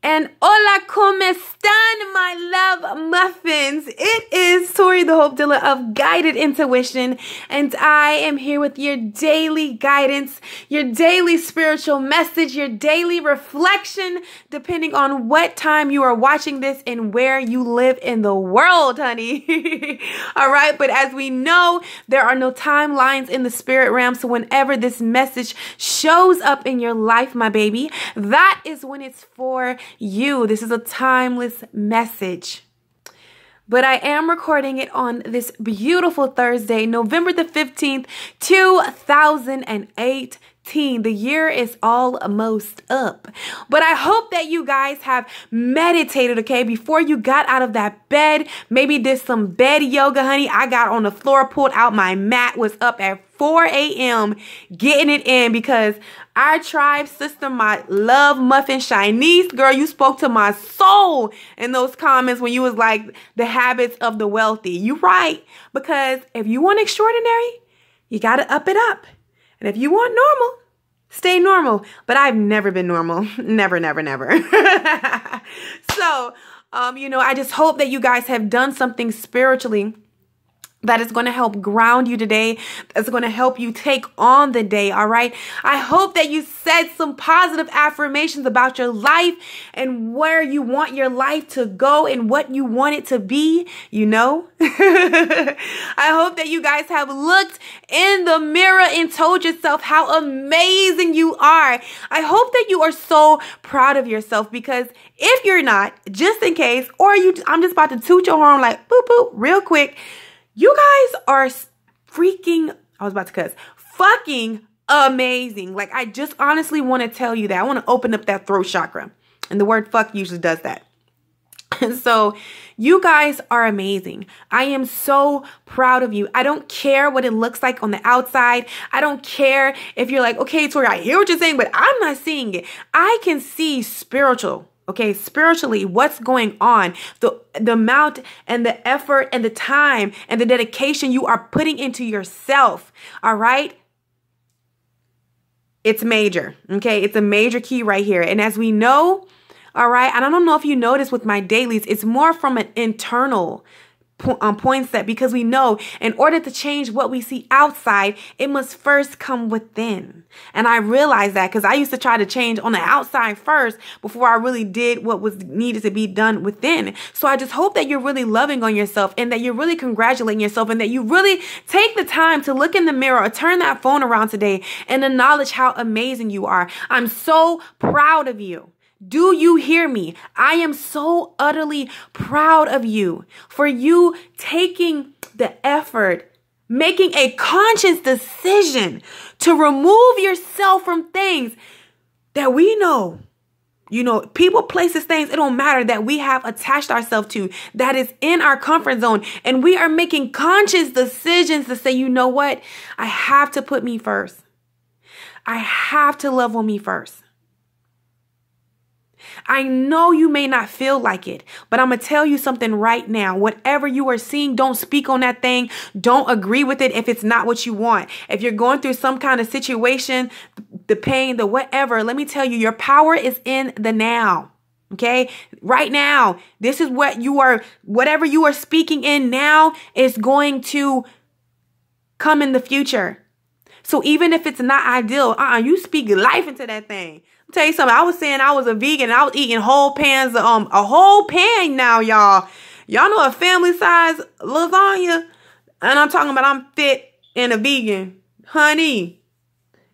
And hola, ¿cómo están, my love muffins? It is Tori, the Hope Dealer of Guided Intuition, and I am here with your daily guidance, your daily spiritual message, your daily reflection, depending on what time you are watching this and where you live in the world, honey. All right, but as we know, there are no timelines in the spirit realm, so whenever this message shows up in your life, my baby, that is when it's for you. This is a timeless message. But I am recording it on this beautiful Thursday, November the 15th, 2018. The year is almost up. But I hope that you guys have meditated, okay, before you got out of that bed. Maybe did some bed yoga, honey. I got on the floor, pulled out my mat, was up at 4 a.m. getting it in because our tribe sister, my love muffin Shanice, girl, you spoke to my soul in those comments when you was like the habits of the wealthy. You right, because if you want extraordinary, you got to up it up. And if you want normal, stay normal. But I've never been normal. Never, never, never. So, I just hope that you guys have done something spiritually that is going to help ground you today. That's going to help you take on the day, all right? I hope that you said some positive affirmations about your life and where you want your life to go and what you want it to be, you know? I hope that you guys have looked in the mirror and told yourself how amazing you are. I hope that you are so proud of yourself, because if you're not, just in case, or I'm just about to toot your horn like boop, boop, real quick. You guys are fucking amazing. Like, I just honestly want to tell you that. I want to open up that throat chakra. And the word fuck usually does that. So you guys are amazing. I am so proud of you. I don't care what it looks like on the outside. I don't care if you're like, okay, Tori, I hear what you're saying, but I'm not seeing it. I can see spiritually, what's going on, the amount and the effort and the time and the dedication you are putting into yourself. All right. It's major. Okay. It's a major key right here. And as we know, all right, and I don't know if you notice with my dailies, it's more from an internal point set, because we know in order to change what we see outside, it must first come within. And I realized that because I used to try to change on the outside first before I really did what was needed to be done within. So I just hope that you're really loving on yourself and that you're really congratulating yourself and that you really take the time to look in the mirror or turn that phone around today and acknowledge how amazing you are. I'm so proud of you. Do you hear me? I am so utterly proud of you for you taking the effort, making a conscious decision to remove yourself from things that we know, people, places, things, it don't matter, that we have attached ourselves to, that is in our comfort zone. And we are making conscious decisions to say, you know what? I have to put me first. I have to love on me first. I know you may not feel like it, but I'm going to tell you something right now. Whatever you are seeing, don't speak on that thing. Don't agree with it if it's not what you want. If you're going through some kind of situation, the pain, the whatever, let me tell you, your power is in the now. Okay? Right now, this is whatever you are speaking in now is going to come in the future. So even if it's not ideal, you speak life into that thing. Tell you something. I was saying I was a vegan and I was eating whole pans, a whole pan now, y'all. Y'all know a family size lasagna? And I'm talking about I'm fit and a vegan. Honey,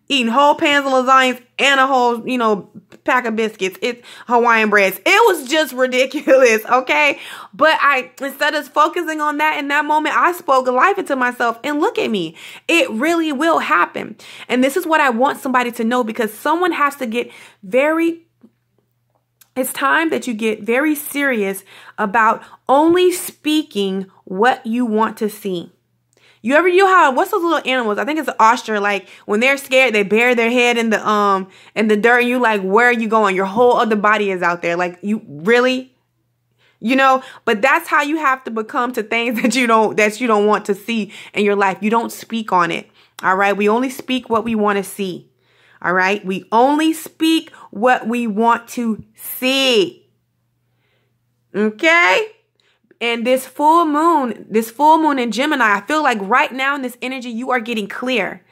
eating whole pans of lasagnas and a whole, pack of biscuits. It's Hawaiian breads. It was just ridiculous, okay? But instead of focusing on that in that moment, I spoke life into myself, and look at me. It really will happen. And this is what I want somebody to know, because someone has to get it's time that you get very serious about only speaking what you want to see. You ever what's those little animals? I think it's an ostrich. Like when they're scared, they bury their head in the dirt, and you like, where are you going? Your whole other body is out there. Like, you really, but that's how you have to become to things that you don't want to see in your life. You don't speak on it. All right. We only speak what we want to see. All right. We only speak what we want to see. Okay. And this full moon in Gemini, I feel like right now in this energy, you are getting clear.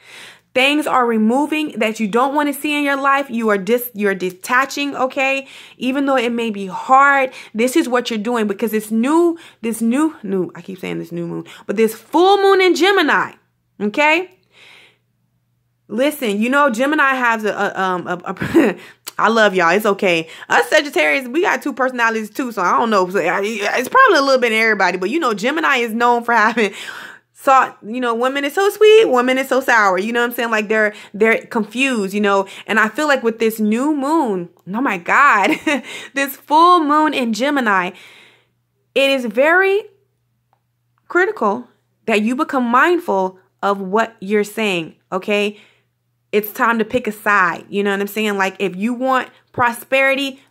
Things are removing that you don't want to see in your life. You're detaching, okay? Even though it may be hard, this is what you're doing because I keep saying this new moon, but this full moon in Gemini, okay? Listen, you know, Gemini has I love y'all. It's okay. Us Sagittarius, we got two personalities too, so I don't know. So it's probably a little bit of everybody, but you know, Gemini is known for having women is so sweet, women is so sour. You know what I'm saying? Like they're confused, you know. And I feel like with this new moon, oh my God, this full moon in Gemini, it is very critical that you become mindful of what you're saying, okay? It's time to pick a side. You know what I'm saying? Like if you want prosperity,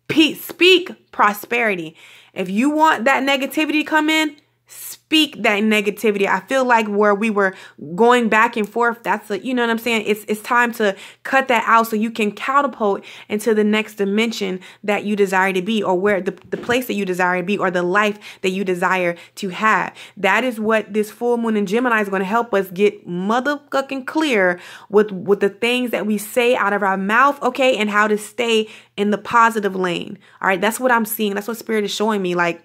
speak prosperity. If you want that negativity to come in, speak that negativity. I feel like where we were going back and forth, you know what I'm saying? It's time to cut that out so you can catapult into the next dimension that you desire to be, or where the place that you desire to be, or the life that you desire to have. That is what this full moon in Gemini is going to help us get motherfucking clear with the things that we say out of our mouth, okay? And how to stay in the positive lane. All right. That's what I'm seeing. That's what Spirit is showing me. Like,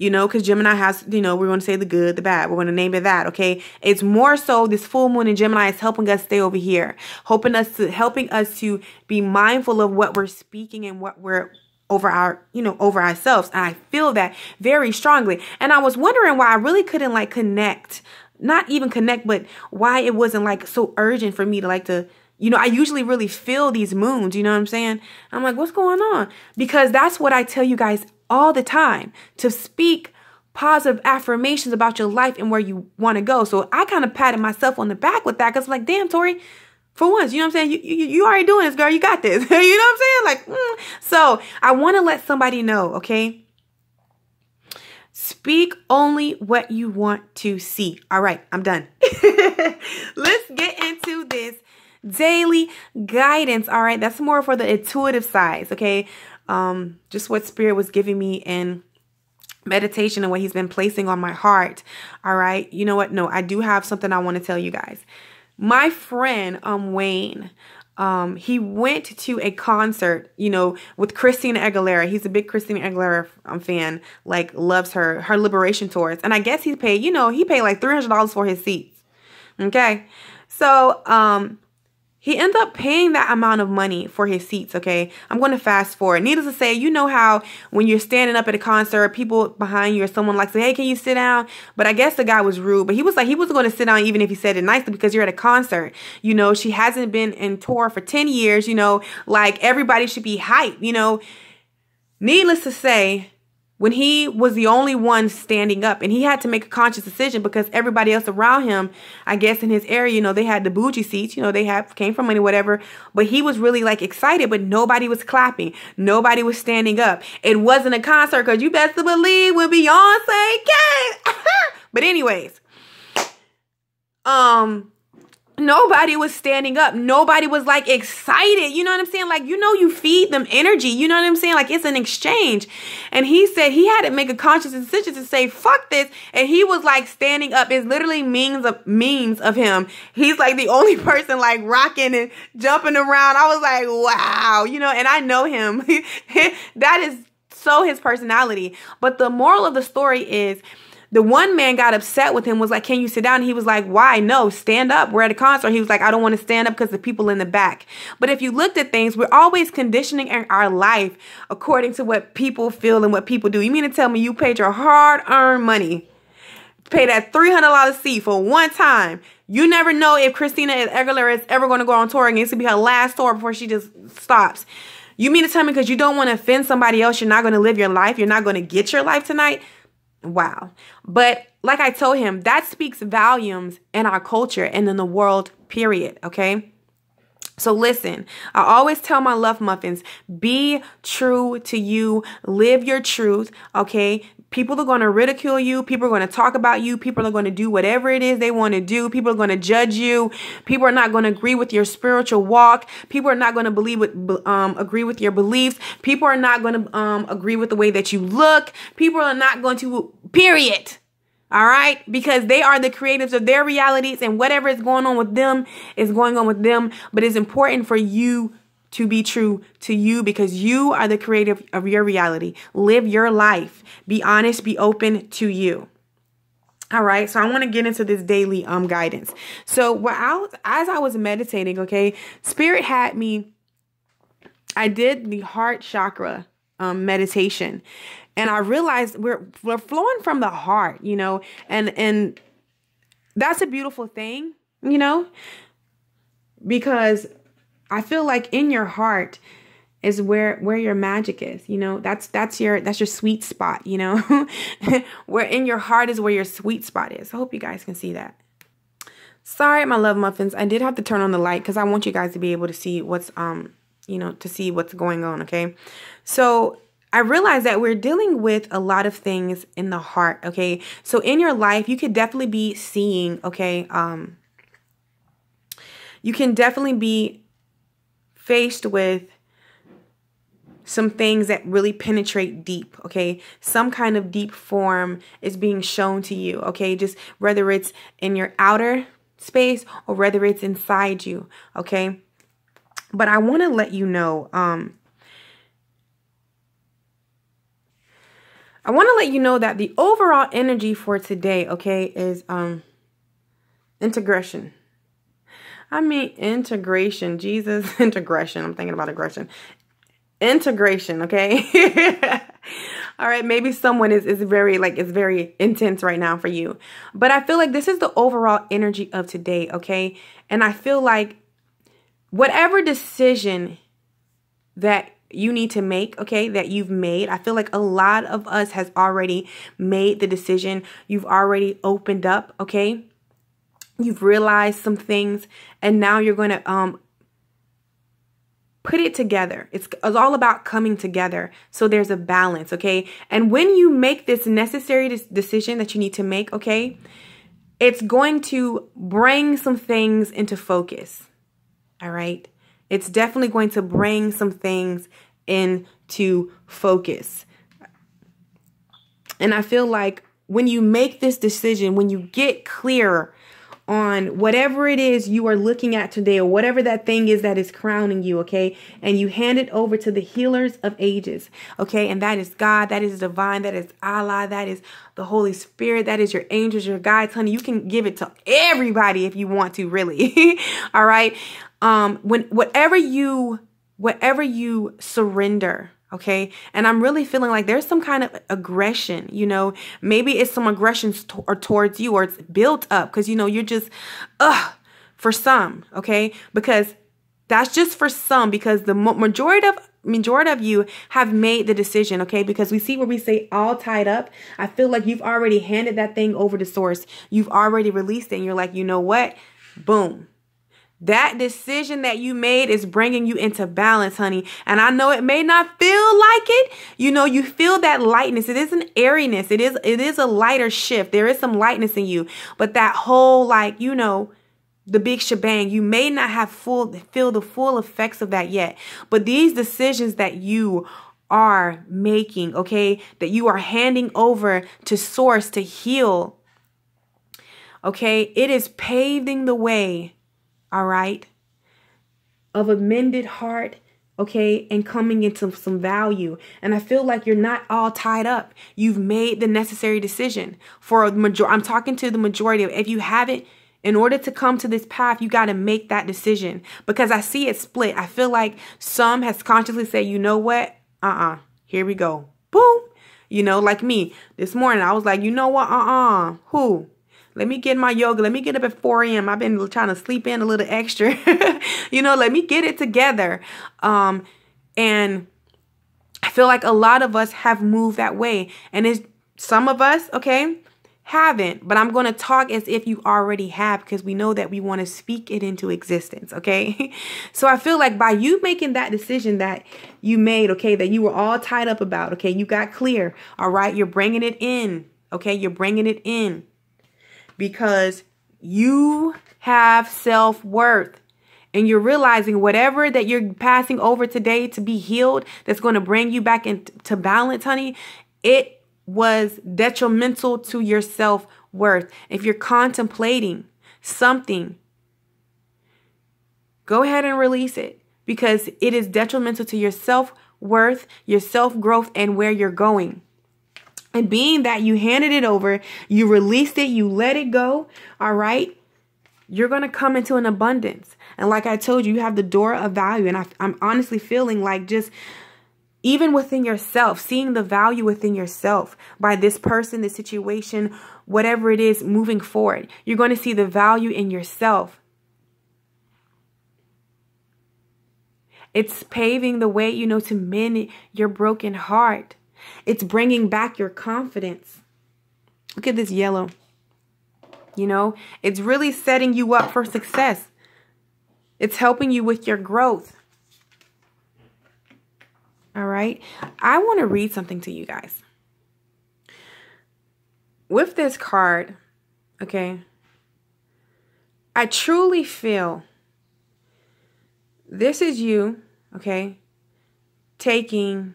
you know, because Gemini has, you know, we're going to say the good, the bad. We're going to name it that, okay? It's more so this full moon in Gemini is helping us stay over here, helping us to be mindful of what we're speaking and what we're over ourselves. And I feel that very strongly. And I was wondering why I really couldn't like connect, not even connect, but why it wasn't like so urgent for me to you know, I usually really feel these moons, you know what I'm saying? I'm like, what's going on? Because that's what I tell you guys all the time, to speak positive affirmations about your life and where you want to go. So I kind of patted myself on the back with that because I'm like, damn, Tori, for once, you know what I'm saying? You already doing this, girl. You got this. You know what I'm saying? Like, So I want to let somebody know, okay? Speak only what you want to see. All right, I'm done. Let's get into this daily guidance. All right, that's more for the intuitive side, okay? Just what Spirit was giving me in meditation and what he's been placing on my heart. All right. You know what? No, I do have something I want to tell you guys. My friend, Wayne, he went to a concert, you know, with Christina Aguilera. He's a big Christina Aguilera fan, like loves her liberation tours. And I guess he paid like $300 for his seats. Okay. So, he ended up paying that amount of money for his seats, okay? I'm going to fast forward. Needless to say, you know how when you're standing up at a concert, people behind you or someone like say, hey, can you sit down? But I guess the guy was rude. But he was like, he wasn't going to sit down even if he said it nicely because you're at a concert. You know, she hasn't been in tour for 10 years, you know, like everybody should be hyped, you know. Needless to say, when he was the only one standing up and he had to make a conscious decision because everybody else around him, I guess in his area, you know, they had the bougie seats, you know, came from money, whatever. But he was really like excited, but nobody was clapping. Nobody was standing up. It wasn't a concert because you best to believe when Beyonce came. But anyways, nobody was standing up. Nobody was like excited. You know what I'm saying? Like, you know, you feed them energy. You know what I'm saying? Like it's an exchange. And he said he had to make a conscious decision to say, fuck this. And he was like standing up. It's literally memes of him. He's like the only person like rocking and jumping around. I was like, wow, you know, and I know him. That is so his personality. But the moral of the story is, the one man got upset with him, was like, can you sit down? And he was like, why? No, stand up. We're at a concert. He was like, I don't want to stand up because the people in the back. But if you looked at things, we're always conditioning our life according to what people feel and what people do. You mean to tell me you paid your hard-earned money, pay that $300 seat for one time? You never know if Christina Aguilera is ever going to go on tour again. It's going to be her last tour before she just stops. You mean to tell me because you don't want to offend somebody else, you're not going to live your life? You're not going to get your life tonight? Wow. But like I told him, that speaks volumes in our culture and in the world, period. Okay. So listen, I always tell my love muffins, be true to you, live your truth, okay? People are going to ridicule you. People are going to talk about you. People are going to do whatever it is they want to do. People are going to judge you. People are not going to agree with your spiritual walk. People are not going to agree with your beliefs. People are not going to agree with the way that you look. People are not going to, period. All right, because they are the creators of their realities, and whatever is going on with them is going on with them. But it's important for you to be true to you, because you are the creator of your reality. Live your life. Be honest, be open to you. All right, so I want to get into this daily guidance. So as I was meditating, okay, Spirit had me, I did the heart chakra meditation. And I realized we're flowing from the heart, you know, and that's a beautiful thing, you know, because I feel like in your heart is where your magic is, you know, that's your sweet spot, you know, where in your heart is where your sweet spot is. I hope you guys can see that. Sorry, my love muffins. I did have to turn on the light because I want you guys to be able to see what's, you know, to see what's going on. Okay. So I realize that we're dealing with a lot of things in the heart, okay? So in your life, you could definitely be seeing, okay? You can definitely be faced with some things that really penetrate deep, okay? Some kind of deep form is being shown to you, okay? Just whether it's in your outer space or whether it's inside you, okay? But I want to let you know, I want to let you know that the overall energy for today, okay, is integration. I mean, integration. Jesus, integration. I'm thinking about aggression. Integration, okay? All right, maybe someone is very intense right now for you. But I feel like this is the overall energy of today, okay? And I feel like whatever decision that you need to make, okay, that you've made. I feel like a lot of us has already made the decision. You've already opened up, okay? You've realized some things, and now you're going to put it together. It's all about coming together. So there's a balance, okay? And when you make this necessary decision that you need to make, okay, it's going to bring some things into focus, all right? It's definitely going to bring some things into focus. And I feel like when you make this decision, when you get clear on whatever it is you are looking at today, or whatever that thing is that is crowning you, okay, and you hand it over to the healers of ages, okay, and that is God, that is divine, that is Allah, that is the Holy Spirit, that is your angels, your guides, honey. You can give it to everybody if you want to, really. All right. Whatever you surrender, okay, and I'm really feeling like there's some kind of aggression, you know, maybe it's some aggressions towards you, or it's built up because, you know, you're just, for some, okay, because that's just for some, because the majority of you have made the decision, okay, because we see where we say all tied up. I feel like you've already handed that thing over to source. You've already released it, and you're like, you know what? Boom. That decision that you made is bringing you into balance, honey. And I know it may not feel like it. You know, you feel that lightness. It is an airiness. It is a lighter shift. There is some lightness in you. But that whole, like, you know, the big shebang, you may not have feel the full effects of that yet. But these decisions that you are making, okay, that you are handing over to source to heal, okay, it is paving the way, all right, of a mended heart, okay, and coming into some value. And I feel like you're not all tied up. You've made the necessary decision for a majority. I'm talking to the majority of, if you haven't, in order to come to this path, you got to make that decision, because I see it split. I feel like some has consciously said, you know what? Here we go. Boom. You know, like me this morning, I was like, you know what? Who? Let me get my yoga. Let me get up at 4 a.m. I've been trying to sleep in a little extra. You know, let me get it together. And I feel like a lot of us have moved that way. And it's some of us, okay, haven't, but I'm going to talk as if you already have, because we know that we want to speak it into existence. Okay. So I feel like by you making that decision that you made, okay, that you were all tied up about, okay, you got clear. All right. You're bringing it in. Okay. You're bringing it in because you have self-worth. And you're realizing whatever that you're passing over today to be healed, that's going to bring you back into balance, honey, it was detrimental to your self-worth. If you're contemplating something, go ahead and release it, because it is detrimental to your self-worth, your self-growth, and where you're going. And being that you handed it over, you released it, you let it go, all right? You're going to come into an abundance. And like I told you, you have the door of value. And I'm honestly feeling like just even within yourself, seeing the value within yourself by this person, this situation, whatever it is moving forward. You're going to see the value in yourself. It's paving the way, you know, to mend your broken heart. It's bringing back your confidence. Look at this yellow. You know, it's really setting you up for success. It's helping you with your growth. All right. I want to read something to you guys. With this card, okay, I truly feel this is you, okay, taking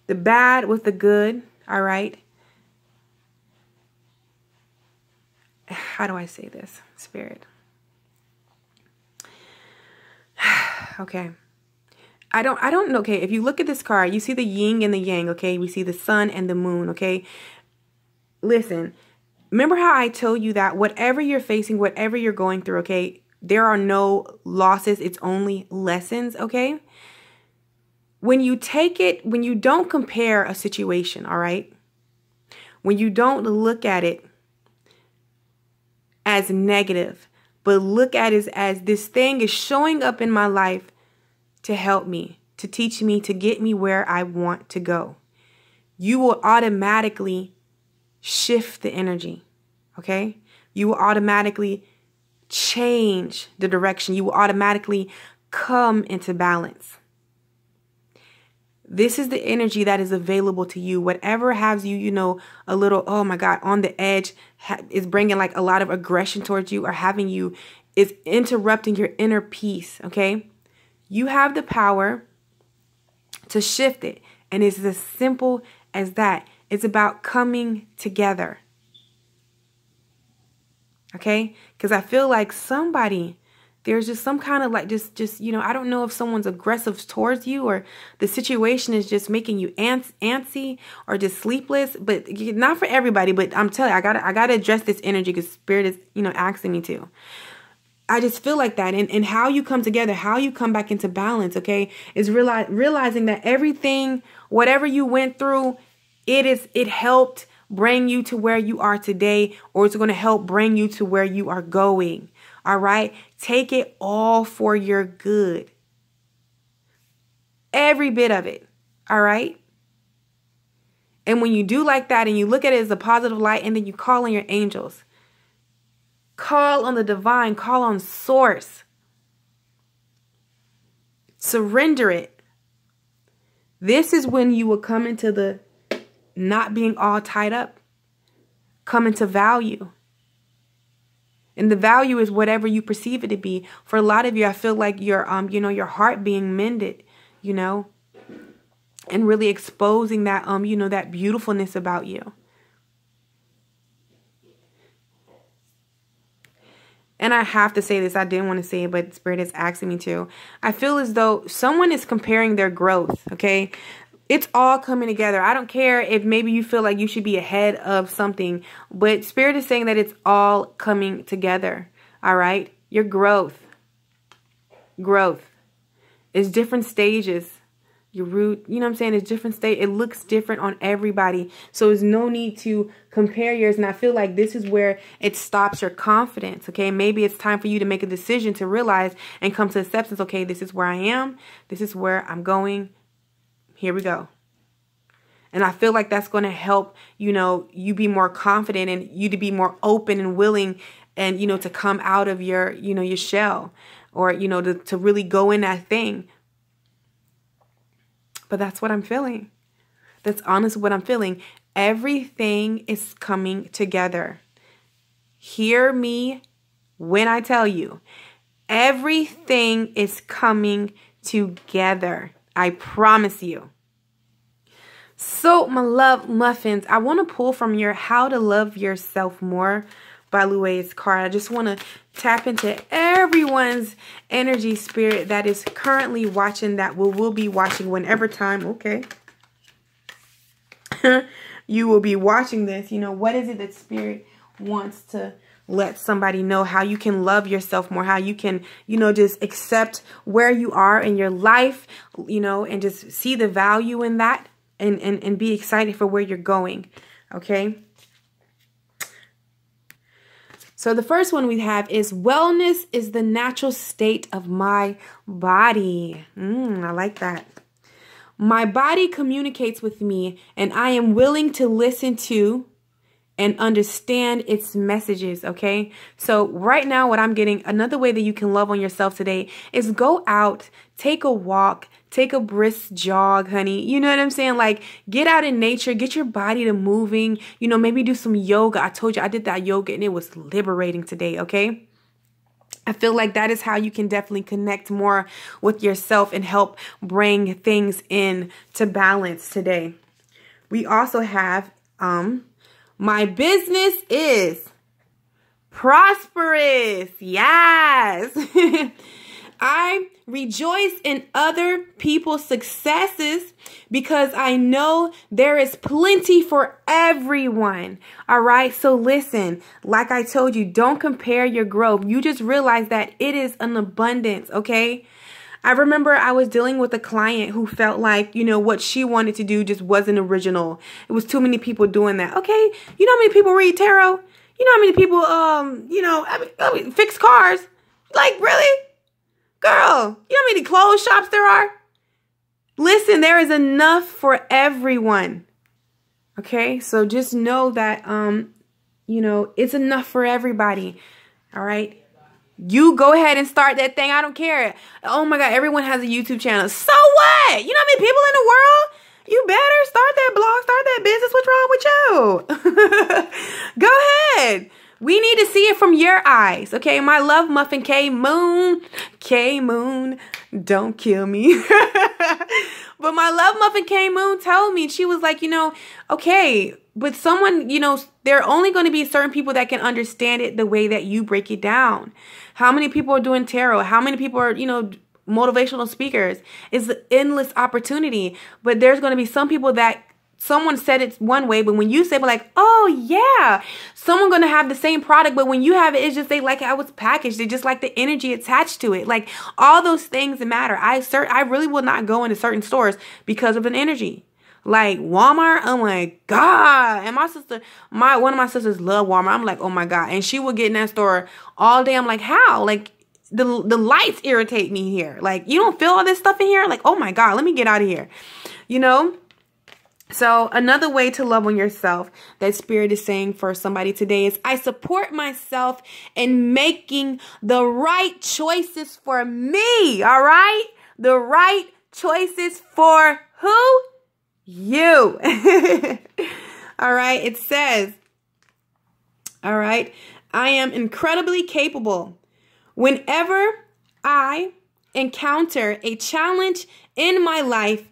the bad with the good, all right? How do I say this, Spirit? Okay. I don't know. Okay. If you look at this card, you see the yin and the yang. Okay. We see the sun and the moon. Okay. Listen, remember how I told you that whatever you're facing, whatever you're going through, okay, there are no losses. It's only lessons. Okay. When you take it, when you don't compare a situation, all right, when you don't look at it as negative, but look at it as this thing is showing up in my life to help me, to teach me, to get me where I want to go, you will automatically shift the energy, okay? You will automatically change the direction. You will automatically come into balance. This is the energy that is available to you. Whatever has you, you know, a little, oh my God, on the edge, is bringing like a lot of aggression towards you, or having you, is interrupting your inner peace, okay? You have the power to shift it. And it's as simple as that. It's about coming together. Okay? Because I feel like somebody, there's just some kind of like, just, you know, I don't know if someone's aggressive towards you, or the situation is just making you antsy or just sleepless, but not for everybody. But I'm telling you, I gotta address this energy because Spirit is, you know, asking me to. I just feel like that. And how you come together, how you come back into balance, okay, is realizing that everything, whatever you went through, it helped bring you to where you are today, or it's going to help bring you to where you are going. All right. Take it all for your good. Every bit of it. All right. And when you do like that and you look at it as a positive light, and then you call on your angels, call on the divine, call on source, surrender it. This is when you will come into the not being all tied up, come into value. And the value is whatever you perceive it to be. For a lot of you, I feel like your your heart being mended, you know, and really exposing that, that beautifulness about you. And I have to say this, I didn't want to say it, but Spirit is asking me to. I feel as though someone is comparing their growth, okay? It's all coming together. I don't care if maybe you feel like you should be ahead of something, but Spirit is saying that it's all coming together, all right? Your growth is different stages. Your root, you know what I'm saying? It's different state. It looks different on everybody. So there's no need to compare yours. And I feel like this is where it stops your confidence. Okay. Maybe it's time for you to make a decision to realize and come to acceptance. Okay. This is where I am. This is where I'm going. Here we go. And I feel like that's going to help, you be more confident and you to be more open and willing and, to come out of your, your shell or, to really go in that thing. But that's what I'm feeling. That's honestly what I'm feeling. Everything is coming together. Hear me when I tell you, everything is coming together. I promise you. So, my love muffins, I want to pull from your How to Love Yourself More by Louise card. I just want to tap into everyone's energy spirit that is currently watching, that will be watching whenever time, okay, you will be watching this. What is it that spirit wants to let somebody know? How you can love yourself more, how you can, just accept where you are in your life, and just see the value in that and be excited for where you're going. Okay. So the first one we have is wellness is the natural state of my body. I like that. My body communicates with me and I am willing to listen to and understand its messages, okay? So right now what I'm getting, another way that you can love on yourself today is go out, take a walk, take a brisk jog, honey. You know what I'm saying? Like, get out in nature, get your body to moving, maybe do some yoga. I told you I did that yoga and it was liberating today, okay? I feel like that is how you can definitely connect more with yourself and help bring things in to balance today. We also have, my business is prosperous. Yes. I rejoice in other people's successes because I know there is plenty for everyone. All right. So listen, like I told you, don't compare your growth. You just realize that it is an abundance. Okay. I remember I was dealing with a client who felt like, what she wanted to do just wasn't original. It was too many people doing that. Okay. You know how many people read tarot? You know how many people, fix cars? Like, really? Girl, you know how many clothes shops there are? Listen, there is enough for everyone. Okay, so just know that, it's enough for everybody. All right. You go ahead and start that thing. I don't care. Oh my God, everyone has a YouTube channel. So what? You know how many people in the world? You better start that blog, start that business. What's wrong with you? Go ahead. We need to see it from your eyes, okay? My love muffin K-Moon, don't kill me. But my love muffin K-Moon told me, she was like, okay, but someone, there are only going to be certain people that can understand it the way that you break it down. How many people are doing tarot? How many people are, motivational speakers? It's an endless opportunity. But there's going to be some people that someone said it's one way, but when you say, like, oh yeah, someone gonna have the same product, but when you have it, it's just they like how it's packaged. They just like the energy attached to it. Like, all those things matter. I really will not go into certain stores because of an energy. Like Walmart, oh my God. And one of my sisters love Walmart. I'm like, oh my God. And she would get in that store all day. I'm like, how? Like, the lights irritate me here. Like, you don't feel all this stuff in here? Like, oh my God, let me get out of here. So another way to love on yourself that spirit is saying for somebody today is, I support myself in making the right choices for me. All right. The right choices for who? You. All right. It says, all right, I am incredibly capable. Whenever I encounter a challenge in my life,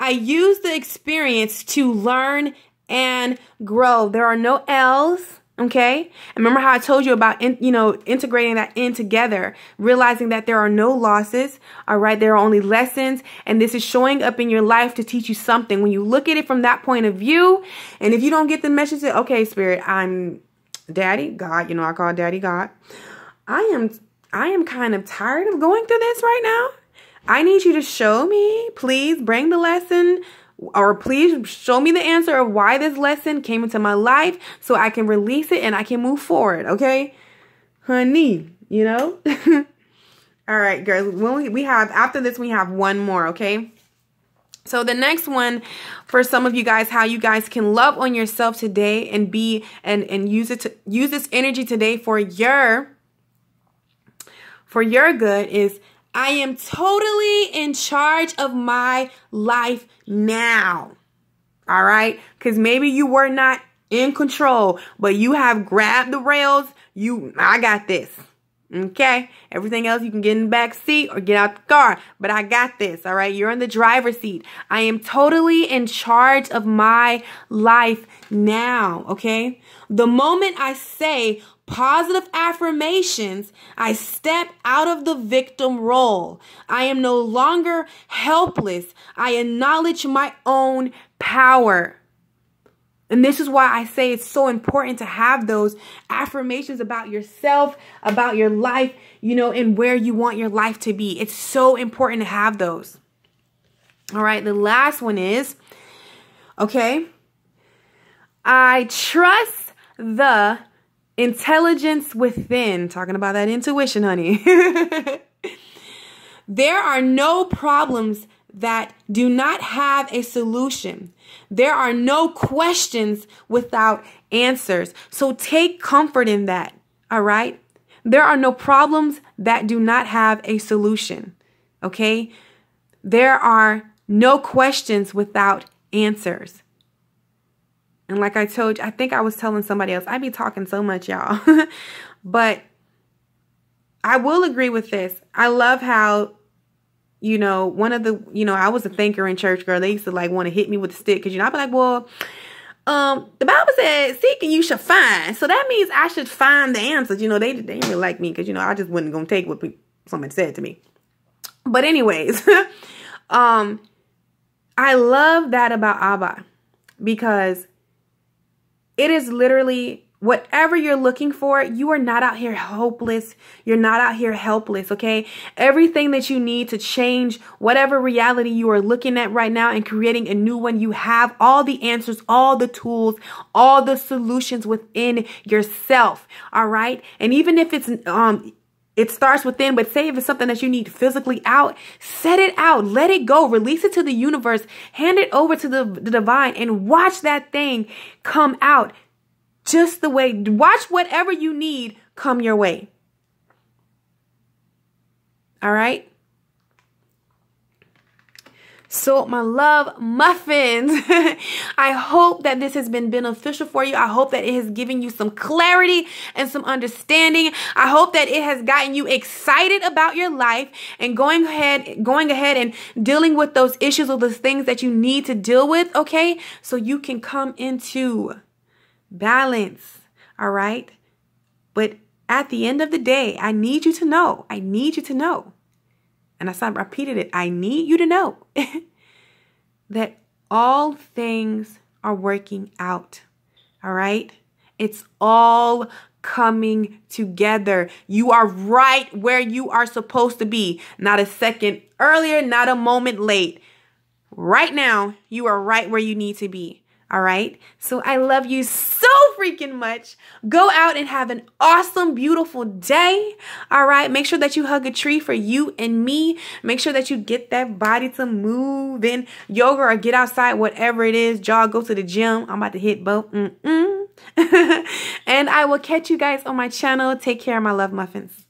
I use the experience to learn and grow. There are no L's, okay? And remember how I told you about, integrating that in together, realizing that there are no losses, all right? There are only lessons, and this is showing up in your life to teach you something. When you look at it from that point of view, and if you don't get the message that, okay, Spirit, I'm Daddy, God, I call Daddy God. I am kind of tired of going through this right now. I need you to show me, please bring the lesson, or please show me the answer of why this lesson came into my life so I can release it and I can move forward. Okay, honey, All right, girls, when we have, after this, we have one more. Okay. So the next one for some of you guys, how you guys can love on yourself today and be and use this energy today for your good is, I am totally in charge of my life now. All right? Because maybe you were not in control, but you have grabbed the rails. I got this. Okay? Everything else you can get in the back seat or get out the car. But I got this. All right? You're in the driver's seat. I am totally in charge of my life now. Okay? The moment I say positive affirmations, I step out of the victim role. I am no longer helpless. I acknowledge my own power. And this is why I say it's so important to have those affirmations about yourself, about your life, and where you want your life to be. It's so important to have those. All right. The last one is, okay, I trust the intelligence within. Talking about that intuition, honey. There are no problems that do not have a solution. There are no questions without answers. So take comfort in that. All right. There are no problems that do not have a solution. Okay. There are no questions without answers. And like I told you, I think I was telling somebody else, I be talking so much, y'all. But I will agree with this. I love how, one of the, I was a thinker in church, girl. They used to want to hit me with a stick. Cause I'd be like, well, the Bible said, seek and you shall find. So that means I should find the answers. They didn't really like me. Cause I just wasn't going to take what someone said to me. But anyways, I love that about Abba, because it is literally whatever you're looking for. You are not out here hopeless. You're not out here helpless, okay? Everything that you need to change whatever reality you are looking at right now and creating a new one, you have all the answers, all the tools, all the solutions within yourself, all right? And even if it starts within, but say if it's something that you need physically out, set it out, let it go, release it to the universe, hand it over to the divine, and watch that thing come out just the way. Watch whatever you need come your way. All right. So my love muffins, I hope that this has been beneficial for you. I hope that it has given you some clarity and some understanding. I hope that it has gotten you excited about your life and going ahead and dealing with those issues or those things that you need to deal with. Okay. So you can come into balance. All right. But at the end of the day, I need you to know, and I repeated it, I need you to know that all things are working out. All right. It's all coming together. You are right where you are supposed to be. Not a second earlier, not a moment late. Right now, you are right where you need to be. All right. So I love you so freaking much. Go out and have an awesome, beautiful day. All right. Make sure that you hug a tree for you and me. Make sure that you get that body to move in yoga or get outside, whatever it is. Jog, go to the gym. I'm about to hit both. And I will catch you guys on my channel. Take care, my love muffins.